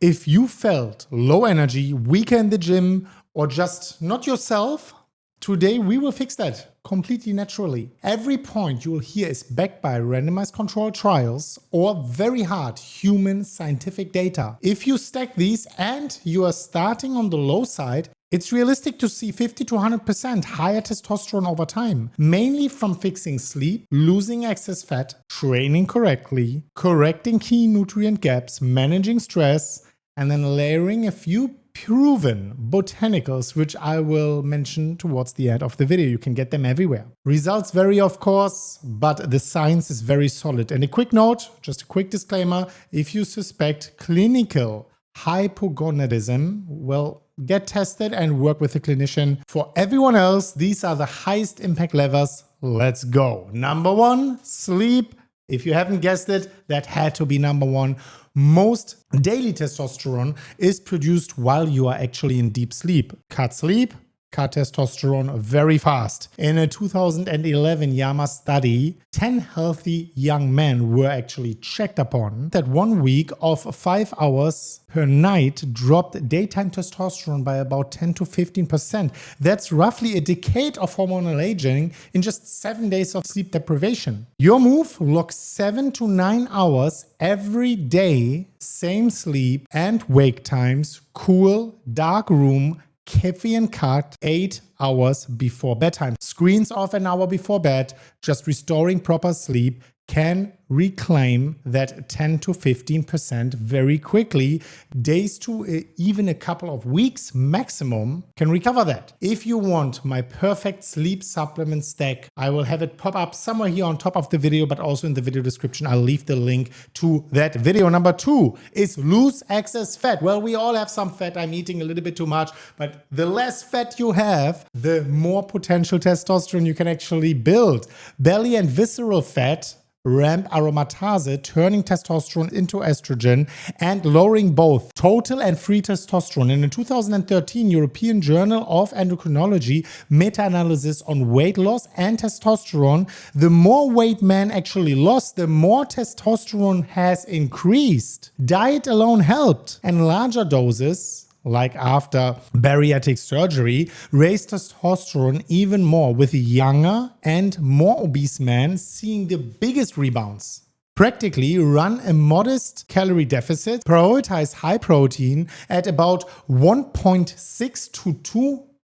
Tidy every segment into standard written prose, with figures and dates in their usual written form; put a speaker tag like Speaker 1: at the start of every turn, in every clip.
Speaker 1: If you felt low energy, weaker in the gym, or just not yourself, today we will fix that completely naturally. Every point you will hear is backed by randomized controlled trials or very hard human scientific data. If you stack these and you are starting on the low side, it's realistic to see 50 to 100% higher testosterone over time, mainly from fixing sleep, losing excess fat, training correctly, correcting key nutrient gaps, managing stress, and then layering a few proven botanicals, which I will mention towards the end of the video. You can get them everywhere. Results vary, of course, but the science is very solid. And a quick note, just a quick disclaimer, if you suspect clinical hypogonadism, well, get tested and work with a clinician. For everyone else, these are the highest impact levers. Let's go. Number one, sleep. If you haven't guessed it, that had to be number one. Most daily testosterone is produced while you are actually in deep sleep. Cut sleep, cut testosterone very fast. In a 2011 JAMA study, 10 healthy young men were actually checked upon. That 1 week of 5 hours per night dropped daytime testosterone by about 10 to 15%. That's roughly a decade of hormonal aging in just 7 days of sleep deprivation. Your move, lock 7 to 9 hours every day, same sleep and wake times, cool, dark room, caffeine cut 8 hours before bedtime. Screens off an hour before bed, just restoring proper sleep can reclaim that 10 to 15% very quickly. Days to even a couple of weeks maximum can recover that. If you want my perfect sleep supplement stack, I will have it pop up somewhere here on top of the video, but also in the video description. I'll leave the link to that video. Number two is lose excess fat. Well, we all have some fat. I'm eating a little bit too much, but the less fat you have, the more potential testosterone you can actually build. Belly and visceral fat ramp aromatase, turning testosterone into estrogen and lowering both total and free testosterone. In a 2013 European Journal of Endocrinology meta-analysis on weight loss and testosterone, the more weight men actually lost, the more testosterone has increased. Diet alone helped, and larger doses, like after bariatric surgery, raise testosterone even more, with younger and more obese men seeing the biggest rebounds. Practically run a modest calorie deficit, prioritize high protein at about 1.6 to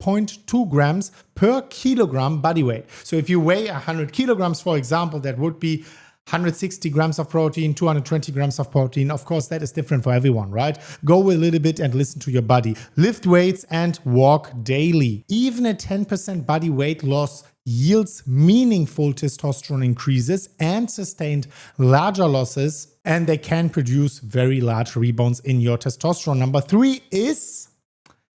Speaker 1: 2.2 grams per kilogram body weight. So if you weigh 100 kilograms, for example, that would be 160 grams of protein, 220 grams of protein. Of course, that is different for everyone, right? Go a little bit and listen to your body. Lift weights and walk daily. Even a 10% body weight loss yields meaningful testosterone increases and sustained larger losses, and they can produce very large rebounds in your testosterone. Number three is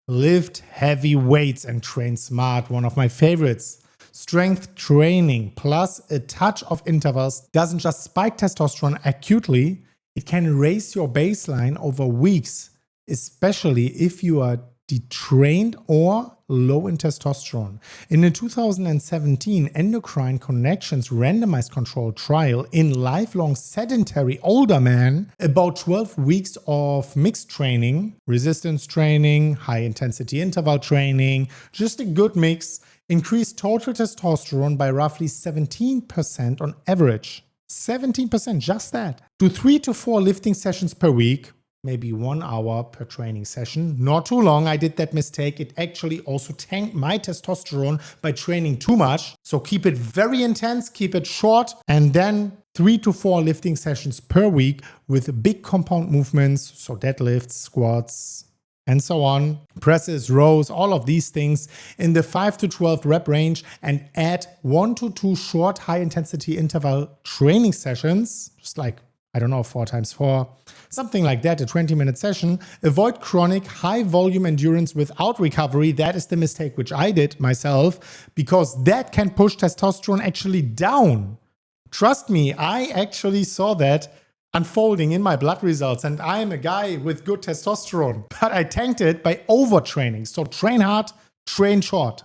Speaker 1: lift heavy weights and train smart. One of my favorites. Strength training plus a touch of intervals doesn't just spike testosterone acutely, it can raise your baseline over weeks, especially if you are detrained or low in testosterone. In a 2017 Endocrine Connections randomized controlled trial in lifelong sedentary older men, about 12 weeks of mixed training, resistance training, high intensity interval training, just a good mix, increased total testosterone by roughly 17% on average. 17%, just that. To 3 to 4 lifting sessions per week, maybe 1 hour per training session. Not too long, I did that mistake. It actually also tanked my testosterone by training too much. So keep it very intense, keep it short, and then 3 to 4 lifting sessions per week with big compound movements, so deadlifts, squats, and so on, presses, rows, all of these things in the 5 to 12 rep range, and add 1 to 2 short high intensity interval training sessions, just like, I don't know, 4 times 4, something like that, a 20-minute session. Avoid chronic high volume endurance without recovery. That is the mistake which I did myself, because that can push testosterone actually down. Trust me, I actually saw that unfolding in my blood results, and I am a guy with good testosterone, but I tanked it by overtraining. So train hard, train short.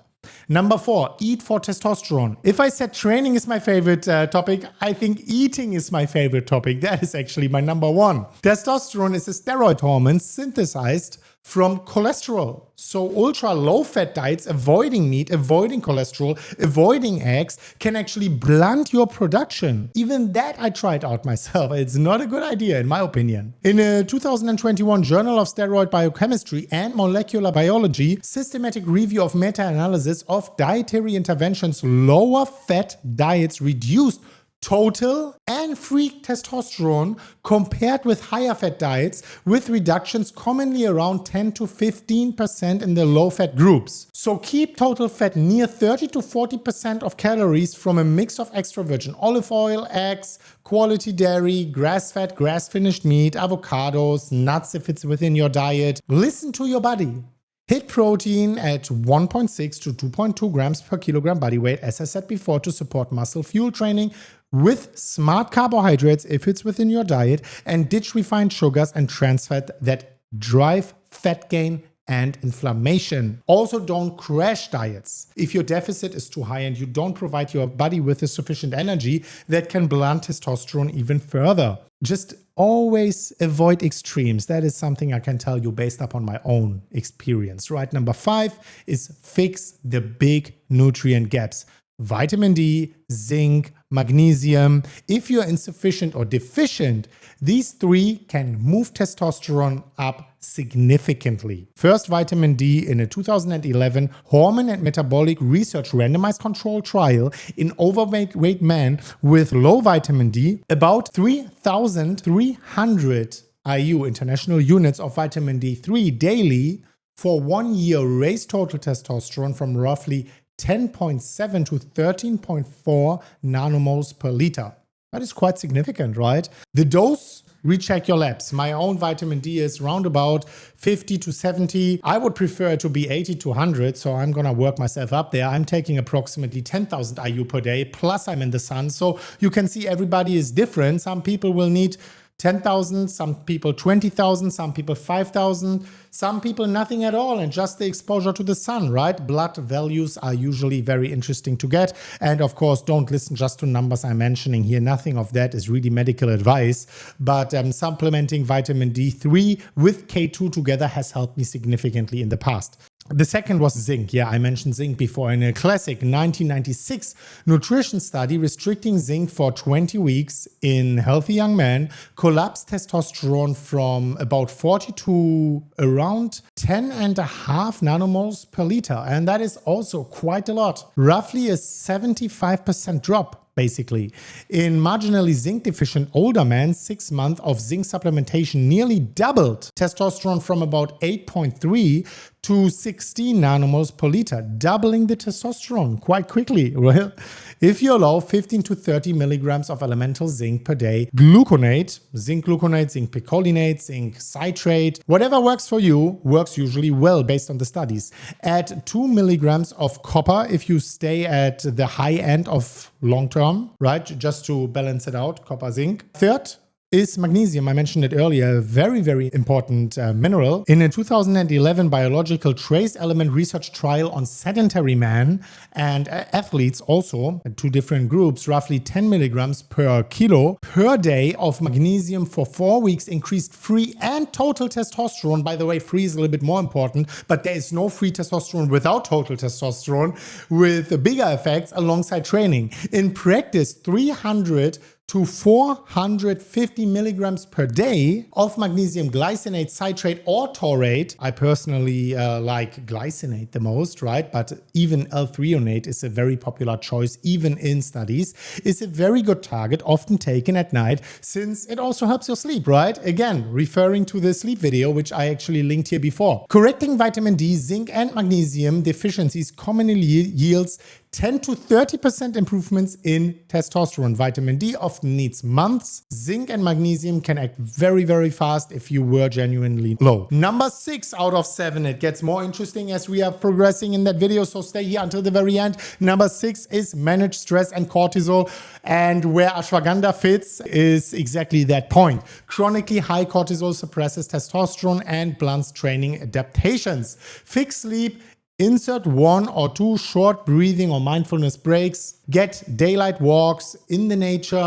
Speaker 1: Number 4, eat for testosterone. If I said training is my favorite topic, I think eating is my favorite topic. That is actually my number 1. Testosterone is a steroid hormone synthesized from cholesterol. So ultra low fat diets, avoiding meat, avoiding cholesterol, avoiding eggs can actually blunt your production. Even that I tried out myself. It's not a good idea in my opinion. In a 2021 Journal of Steroid Biochemistry and Molecular Biology, systematic review of meta-analysis of dietary interventions, lower fat diets reduced total and free testosterone compared with higher fat diets, with reductions commonly around 10 to 15% in the low fat groups. So keep total fat near 30 to 40% of calories from a mix of extra virgin olive oil, eggs, quality dairy, grass-fed, grass-finished meat, avocados, nuts if it's within your diet. Listen to your body. Hit protein at 1.6 to 2.2 grams per kilogram body weight, as I said before, to support muscle fuel training, with smart carbohydrates if it's within your diet, and ditch refined sugars and trans fat that drive fat gain and inflammation. Also, don't crash diets. If your deficit is too high and you don't provide your body with the sufficient energy, that can blunt testosterone even further. Just always avoid extremes. That is something I can tell you based upon my own experience. Right? Number 5 is fix the big nutrient gaps. Vitamin D, zinc, magnesium. If you're insufficient or deficient, these 3 can move testosterone up significantly. First, vitamin D in a 2011 Hormone and Metabolic Research randomized control trial in overweight men with low vitamin D, about 3,300 IU, international units of vitamin D3 daily for 1 year raised total testosterone from roughly 10.7 to 13.4 nanomoles per liter. That is quite significant, right? The dose, recheck your labs. My own vitamin D is round about 50 to 70. I would prefer it to be 80 to 100, so I'm gonna work myself up there. I'm taking approximately 10,000 IU per day, plus I'm in the sun. So you can see everybody is different. Some people will need 10,000, some people 20,000, some people 5,000, some people nothing at all, and just the exposure to the sun, right? Blood values are usually very interesting to get. And of course, don't listen just to numbers I'm mentioning here. Nothing of that is really medical advice, but supplementing vitamin D3 with K2 together has helped me significantly in the past. The second was zinc. Yeah, I mentioned zinc before. In a classic 1996 nutrition study restricting zinc for 20 weeks in healthy young men collapsed testosterone from about 40 to around 10.5 nanomoles per liter. And that is also quite a lot. Roughly a 75% drop. Basically, in marginally zinc deficient older men, 6 months of zinc supplementation nearly doubled testosterone from about 8.3 to 16 nanomoles per liter, doubling the testosterone quite quickly. Well, if you allow 15 to 30 milligrams of elemental zinc per day, gluconate, zinc picolinate, zinc citrate, whatever works for you, works usually well based on the studies. Add 2 milligrams of copper if you stay at the high end of long term, right? Just to balance it out, copper, zinc. Third is magnesium. I mentioned it earlier, a very, very important mineral. In a 2011 biological trace element research trial on sedentary men and athletes also, 2 different groups, roughly 10 milligrams per kilo per day of magnesium for 4 weeks increased free and total testosterone. By the way, free is a little bit more important, but there is no free testosterone without total testosterone, with bigger effects alongside training. In practice, 300 to 450 milligrams per day of magnesium glycinate, citrate, or taurate. I personally like glycinate the most, right? But even L-threonate is a very popular choice, even in studies. It's a very good target, often taken at night, since it also helps your sleep, right? Again, referring to the sleep video, which I actually linked here before. Correcting vitamin D, zinc, and magnesium deficiencies commonly yields 10 to 30% improvements in testosterone. Vitamin D often needs months. Zinc and magnesium can act very, very fast if you were genuinely low. Number 6 out of 7. It gets more interesting as we are progressing in that video, so stay here until the very end. Number 6 is manage stress and cortisol. And where ashwagandha fits is exactly that point. Chronically high cortisol suppresses testosterone and blunts training adaptations. Fix sleep, Insert 1 or 2 short breathing or mindfulness breaks. Get daylight walks in the nature,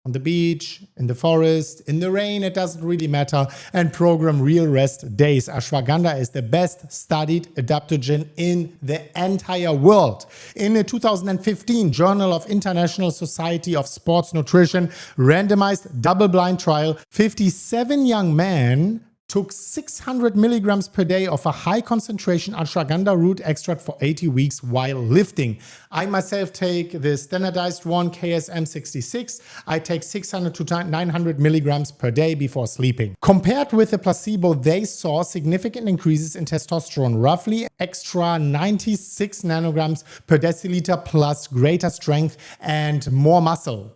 Speaker 1: on the beach, in the forest, in the rain, it doesn't really matter, and program real rest days. Ashwagandha is the best studied adaptogen in the entire world. In a 2015 Journal of International Society of Sports Nutrition randomized double-blind trial, 57 young men took 600 milligrams per day of a high concentration ashwagandha root extract for 80 weeks while lifting. I myself take the standardized one, KSM 66. I take 600 to 900 milligrams per day before sleeping. Compared with the placebo, they saw significant increases in testosterone, roughly extra 96 nanograms per deciliter, plus greater strength and more muscle.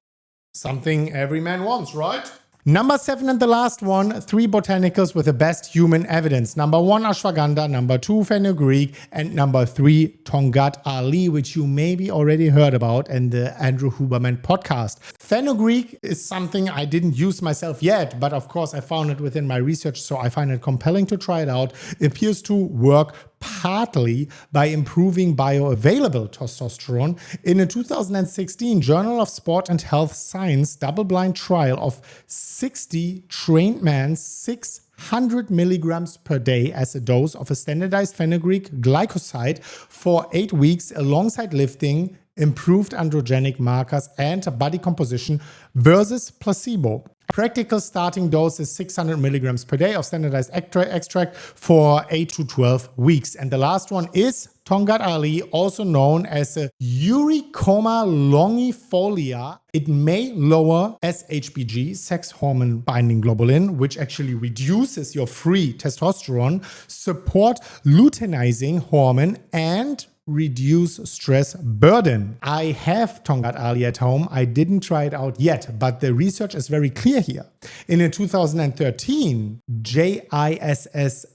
Speaker 1: Something every man wants, right? Number 7 and the last one, 3 botanicals with the best human evidence. Number 1, ashwagandha. Number 2, fenugreek. And number 3, Cauter E, which you maybe already heard about in the Andrew Huberman podcast. Fenugreek is something I didn't use myself yet, but of course I found it within my research, so I find it compelling to try it out. It appears to work partly by improving bioavailable testosterone. In a 2016 Journal of Sport and Health Science double-blind trial of 60 trained men, 600 milligrams per day as a dose of a standardized fenugreek glycoside for 8 weeks alongside lifting, improved androgenic markers and body composition versus placebo. Practical starting dose is 600 milligrams per day of standardized extract for 8 to 12 weeks. And the last one is Cauter E, also known as a Eurycoma longifolia. It may lower SHBG, sex hormone binding globulin, which actually reduces your free testosterone, support luteinizing hormone, and reduce stress burden. I have Cauter E at home. I didn't try it out yet, but the research is very clear here. In a 2013 JISSN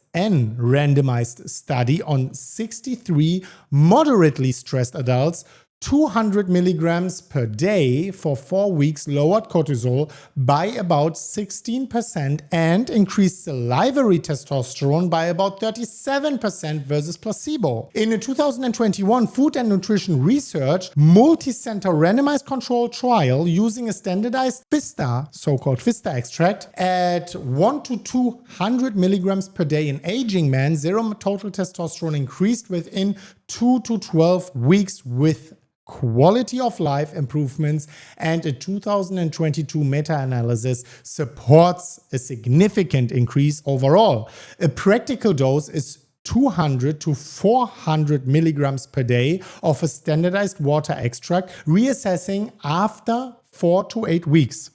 Speaker 1: randomized study on 63 moderately stressed adults, 200 milligrams per day for 4 weeks lowered cortisol by about 16% and increased salivary testosterone by about 37% versus placebo. In a 2021 Food and Nutrition Research multi-center randomized control trial using a standardized FISTA, so-called FISTA extract at 1 to 200 milligrams per day in aging men, serum total testosterone increased within 2 to 12 weeks with quality of life improvements, and a 2022 meta-analysis supports a significant increase overall. A practical dose is 200 to 400 milligrams per day of a standardized water extract, reassessing after 4 to 8 weeks.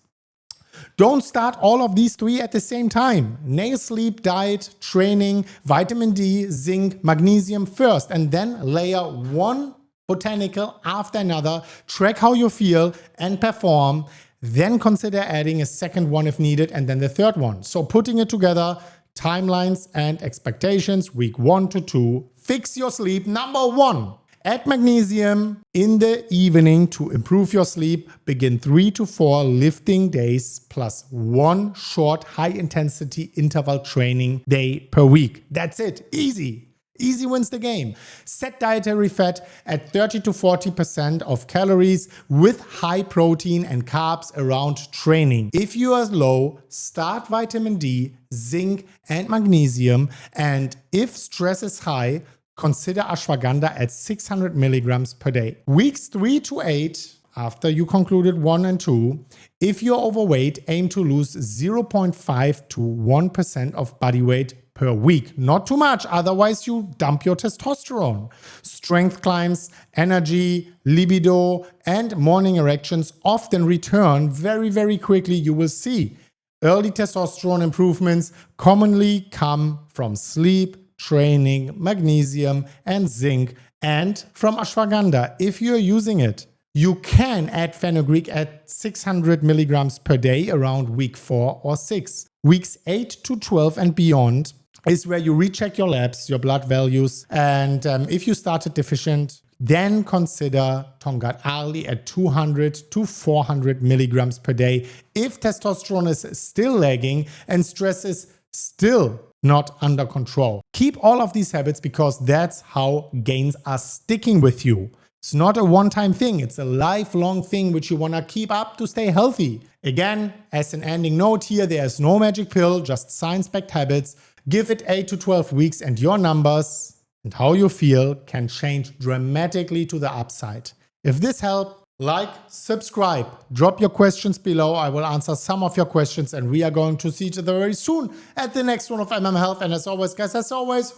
Speaker 1: Don't start all of these 3 at the same time. Nail sleep, diet, training, vitamin D, zinc, magnesium first, and then layer one botanical after another. Track how you feel and perform. Then consider adding a second one if needed, and then the third one. So putting it together, timelines and expectations, week 1 to 2. Fix your sleep. Number 1. Add magnesium in the evening to improve your sleep. Begin 3 to 4 lifting days plus 1 short high-intensity interval training day per week. That's it. Easy. Easy wins the game. Set dietary fat at 30 to 40% of calories with high protein and carbs around training. If you are low, start vitamin D, zinc and magnesium. And if stress is high, consider ashwagandha at 600 milligrams per day. Weeks 3 to 8, after you concluded 1 and 2, if you're overweight, aim to lose 0.5 to 1% of body weight per week. Not too much, otherwise you dump your testosterone. Strength climbs, energy, libido, and morning erections often return very, very quickly, you will see. Early testosterone improvements commonly come from sleep, training, magnesium, and zinc, and from ashwagandha if you're using it. You can add fenugreek at 600 milligrams per day around week 4 or 6. Weeks 8 to 12 and beyond is where you recheck your labs, your blood values, and if you started deficient, then consider Cauter E at 200 to 400 milligrams per day. If testosterone is still lagging and stress is still not under control. Keep all of these habits because that's how gains are sticking with you. It's not a one-time thing, it's a lifelong thing which you want to keep up to stay healthy. Again, as an ending note here, there's no magic pill, just science-backed habits. Give it 8 to 12 weeks and your numbers and how you feel can change dramatically to the upside. If this helped, like, subscribe, drop your questions below. I will answer some of your questions and we are going to see each other very soon at the next one of MMHealth. And as always, guys,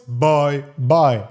Speaker 1: bye.